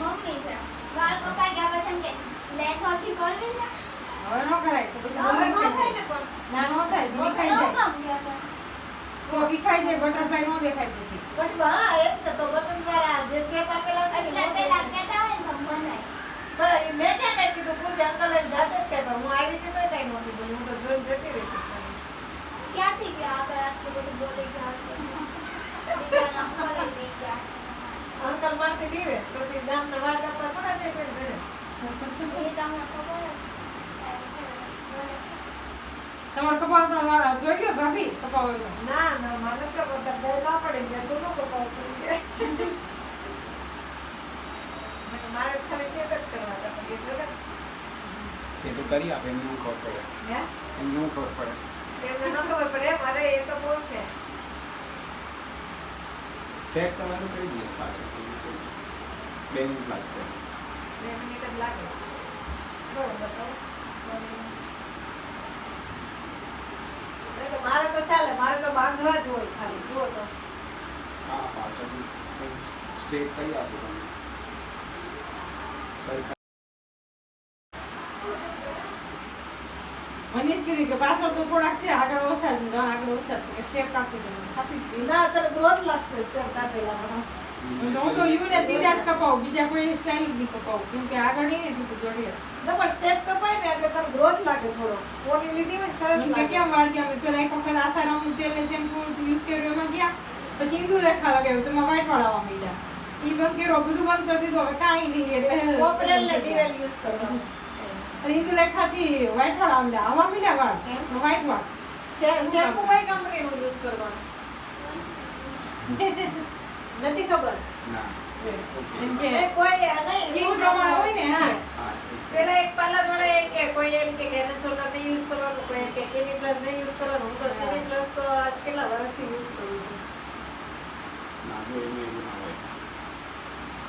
Mummy છે વાળ કપાઈ ગયા પછી કે લેથ ઓછી કરવી છે હવે નો કરાય તો પછી હવે નો થાય ને પણ ના નો થાય તો ખાઈ જાય તો વિખાઈ જાય બટરફ્લાય નો દેખાય પછી બસ હા એક તો બટરફ્લાય જે શેપ આપેલા છે એટલે પેલા કહેતા હોય ને બનાય પણ મેં ક્યાં કઈ કીધું પૂછે અંકલ જ જાતે જ કઈ પણ હું આવી રીતે તો કઈ નહોતી બોલી હું તો જોઈને જતી રહી ક્યાંથી ગયા આગળ આટલું બધું બોલી ગયા બીજા અંકલ લઈ ગયા અંકલ મારથી બીવે તો તે ગામના વાળ કાપવા થોડા છે કોઈ ઘરે એ તમને ખબર તમાર કપાવતા વાળા જોઈ ગયો ભાભી કપાવેલો ના ના મને તો બધા ડર ના પડે ગયા તો નો કપાવ થઈ ગયા મારે ખાલી સેટ જ કરવા હતા પણ એ જોડે એ તો કરી આપે એમને ખબર પડે હે એમને ખબર પડે એમને ન ખબર પડે મારે એ તો બહુ છે સેટ તમારું કરી દઈએ પાછળ 2 મિનિટ લાગશે 2 મિનિટ જ લાગે બરોબર તો મારે તો ચાલે મારે તો બાંધવા જ હોય ખાલી જુઓ તો હા પાછળ સ્ટ્રેટ કરી આપો તમે સરખા મનીષ કીધું કે પાછળ તો થોડાક છે આગળ ઓછા જ આગળ ઓછા છે સ્ટેપ કાપી દે કાપી દે ના અત્યારે ગ્રોથ લાગશે સ્ટેપ કાપેલા હું તો યુને સીધા જ કપાવું બીજા કોઈ સ્ટાઇલ જ નહીં કપાવું કેમ કે આગળ નહીં ને એટલું જોડીએ ના પણ સ્ટેપ કપાય ને એટલે તાર ગ્રોથ લાગે થોડો પોની લીધી હોય ને સરસ કે લાગે કેમ વાળ ગયા પેલા એક વખત આસારામનું તેલ ને શેમ્પુ યુઝ કર્યો એમાં ગયા પછી ઈંદુ લેખા લગાવ્યું તો એમાં વ્હાઈટ વાળ આવવા માંડ્યા ઈ બંધ કર્યો બધું બંધ કરી દીધું હવે કાંઈ નહીં એટલે કોપરેલ ને દિવેલ યુઝ કરવાનું ઈંદુ લેખાથી વ્હાઈટ વાળ આવવા માંડ્યા વાળ વ્હાઈટ વાળ શેમ્પુ કઈ કંપનીનું યુઝ કરવાનું નથી ખબર ના એમ કે કોઈ નહીં સ્કિન પ્રમાણે હોય ને હા પેલા એક પાર્લર વાળા એમ કે કોઈ એમ કે નેચરલ ને યુઝ કરવાનું કોઈ એમ કે કેની પ્લસ ને યુઝ કરવાનું હું તો કેની પ્લસ તો આજ કેટલા વર્ષથી યુઝ કરું છું ના જો એનું એવું ના હોય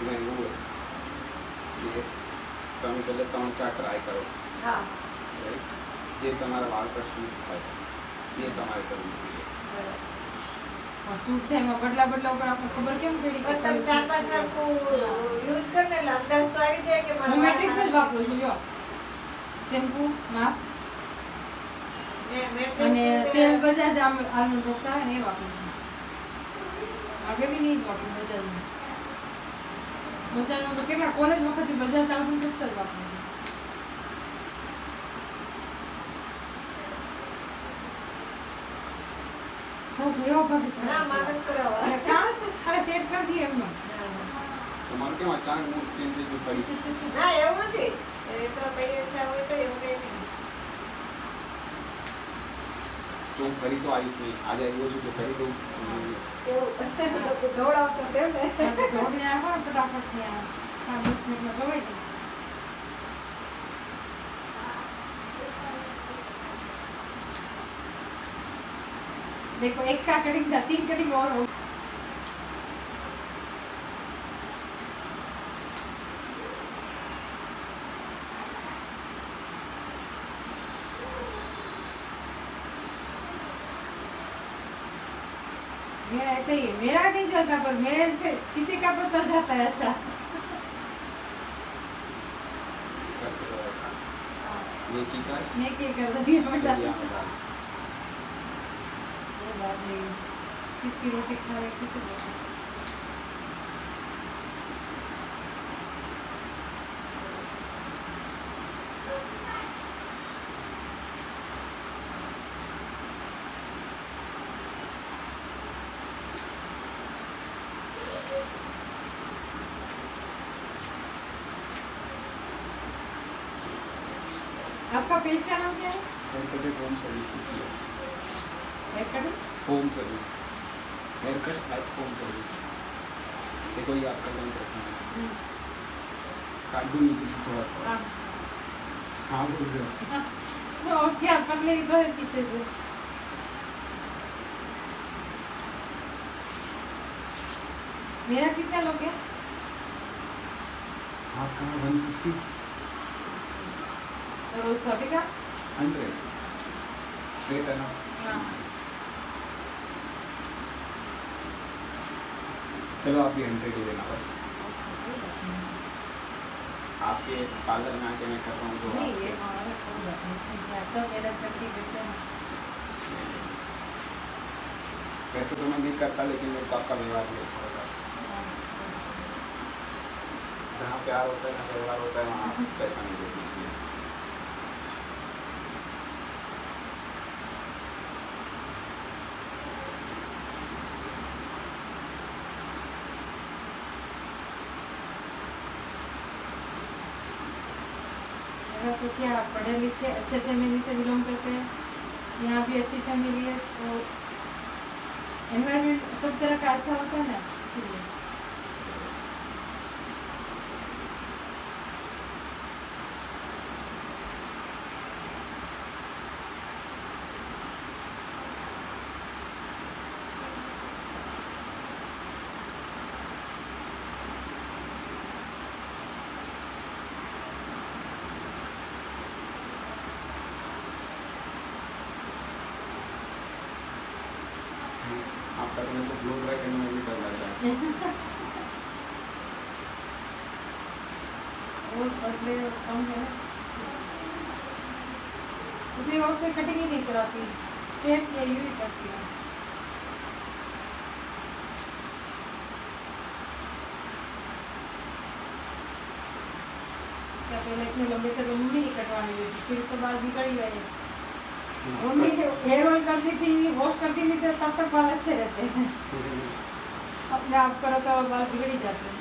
એમાં એવું હોય કે તમે પહેલાં 3-4 ટ્રાય કરો, હા રાઈટ? જે તમારા વાળ પર સૂટ થાય એ તમારે કરવું જોઈએ. બરાબર. સૂટ થાય એમાં બદલા ઉપર આપણે ખબર કેમ પડી કે પણ તમે 4-5 વાર યુઝ કરીને એટલે અંદાજ તો આવી જાય કે હું મેટ્રિક્સ જ વાપરું છું. જો શેમ્પુ, માસ્ક અને તેલ બજાજ આલમંડ ડ્રોપ્સ આવે ને એ વાપરું છું. આ બેબી જ વાપરું બજાજનું. બજાજનું તો કેટલા કોલેજ વખતથી બજાજ આલમંડ ડ્રોપ્સ જ વાપરું છું. સૌથી એવો ભાભી ના માનત કરાવવા. અને કાં અરે સેટ કરી દઈએ એમનો. તમારે કેમ અચાનક મૂડ ચેન્જ થઈ ગયું ફરી? ના એવું નથી, એ તો કઈ ઈચ્છા હોય તો એવું કઈ નહીં. જો હું ફરી તો આવીશ નહીં, આજે આવ્યો છું તો ફરી તો એવું દોડાવશો તેમ ને. દોડીને આવો ને ફટાફટ ત્યાં 5-10 મિનિટમાં ધોવાઈ જશે. देखो एक का कटिंग था, 3 कटिंग और हो. मेरा ऐसे ही है, मेरा नहीं चलता पर मेरे से किसी का तो चल जाता है. अच्छा करते रहो ऐसा. नेकी कर, मैं क्या कर रही हूँ बेटा? या बता. ये बात नहीं, किसकी रोटी खा रहे किसे बोला. आपका पेज का नाम क्या है? Hair home service. Hair cutting home service, hair cut at home service. देखो ये आपका काम करना है. काट दो नीचे से थोड़ा थोड़ा. हाँ हाँ बोल रहे हो. तो क्या पतले ही तो है पीछे से. मेरा कितना लोग है? आपका 150, और रोज कॉफी का 100 स्ट्रेट है ना. हाँ. चलो आप भी 100 ही देना बस. आपके पार्लर में आके मैं कर रहा हूँ तो नहीं आप- ये हमारा कोई बात नहीं, इसमें क्या सब मेहनत करके देते हैं. वैसे तो मैं नहीं करता, लेकिन मेरे को आपका व्यवहार नहीं अच्छा लगा. जहाँ प्यार होता है, जहाँ व्यवहार होता है, वहाँ पैसा नहीं दे दीजिए. मेरा तो क्या पढ़े लिखे अच्छे फैमिली से बिलोंग करते हैं, यहाँ भी अच्छी फैमिली है तो एनवायरमेंट सब तरह का अच्छा होता है ना, इसलिए. आपका तो मेरे को ब्लू ड्राई करने में भी डर लग रहा है. और पतले और कम है इसे और कोई कटिंग ही नहीं कराती, स्ट्रेट या यूं ही करती है. क्या पहले इतने लंबे थे तो मम्मी नहीं कटवाने देती, फिर तो बाल बिगड़ ही गए. मम्मी हेयर ऑयल करती थी, वॉश करती नहीं तो तब तक बाल अच्छे रहते हैं. अपने आप करो तो बाल बिगड़ ही जाते हैं.